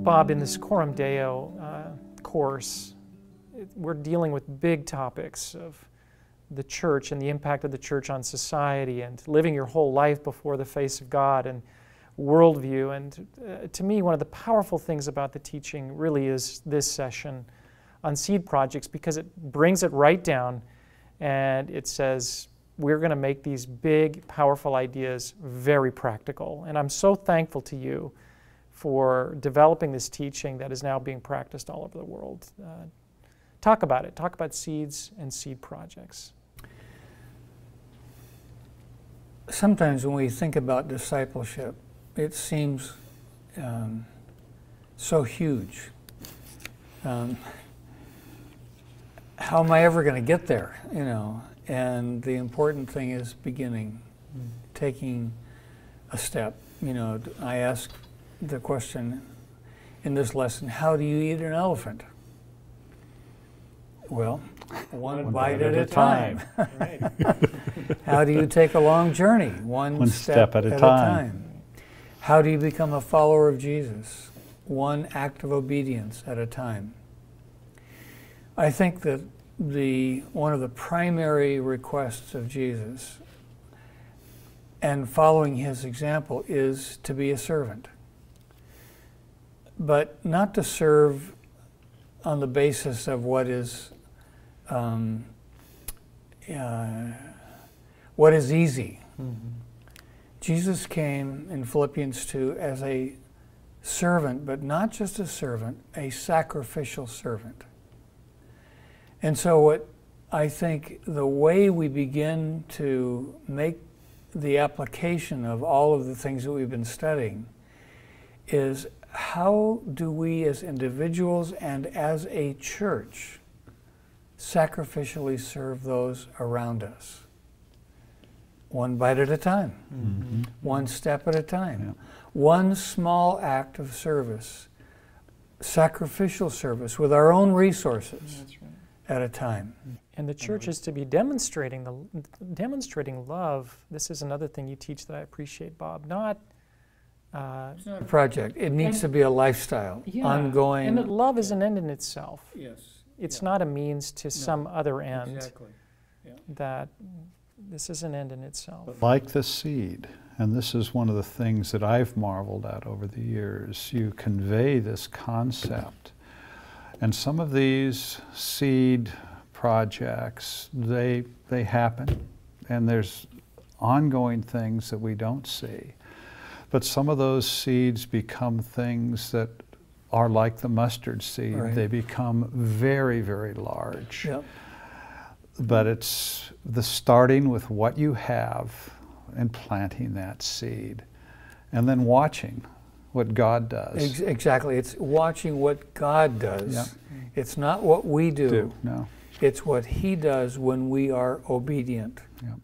Bob, in this Coram Deo course, we're dealing with big topics of the church and the impact of the church on society and living your whole life before the face of God and worldview. And to me, one of the powerful things about the teaching really is this session on seed projects, because it brings it right down and it says, we're going to make these big, powerful ideas very practical. And I'm so thankful to you for developing this teaching that is now being practiced all over the world. Talk about it. Talk about seeds and seed projects. Sometimes when we think about discipleship, it seems so huge. How am I ever going to get there, you know? And the important thing is beginning, taking a step. You know, I ask the question in this lesson, how do you eat an elephant? Well, one bite at a time. Right. How do you take a long journey? One step at a time. How do you become a follower of Jesus? One act of obedience at a time. I think that one of the primary requests of Jesus and following his example is to be a servant. But not to serve on the basis of what is easy. Mm-hmm. Jesus came in Philippians 2 as a servant, but not just a servant, a sacrificial servant. And so what I think the way we begin to make the application of all of the things that we've been studying is, how do we as individuals and as a church sacrificially serve those around us? One bite at a time, mm-hmm. One step at a time, yeah. One small act of service, sacrificial service with our own resources. That's right. At a time. And the church is to be demonstrating love. This is another thing you teach that I appreciate, Bob. It's not a project. It needs to be a lifestyle, yeah, ongoing. And that love is an end in itself. Yes. It's not a means to some other end. Exactly. Yeah. That this is an end in itself. Like the seed, and this is one of the things that I've marveled at over the years, you convey this concept. And some of these seed projects, they happen, and there's ongoing things that we don't see. But some of those seeds become things that are like the mustard seed. Right. They become very, very large. Yep. But it's the starting with what you have and planting that seed, and then watching what God does. Exactly. It's watching what God does. Yep. It's not what we do. No. It's what He does when we are obedient. Yep.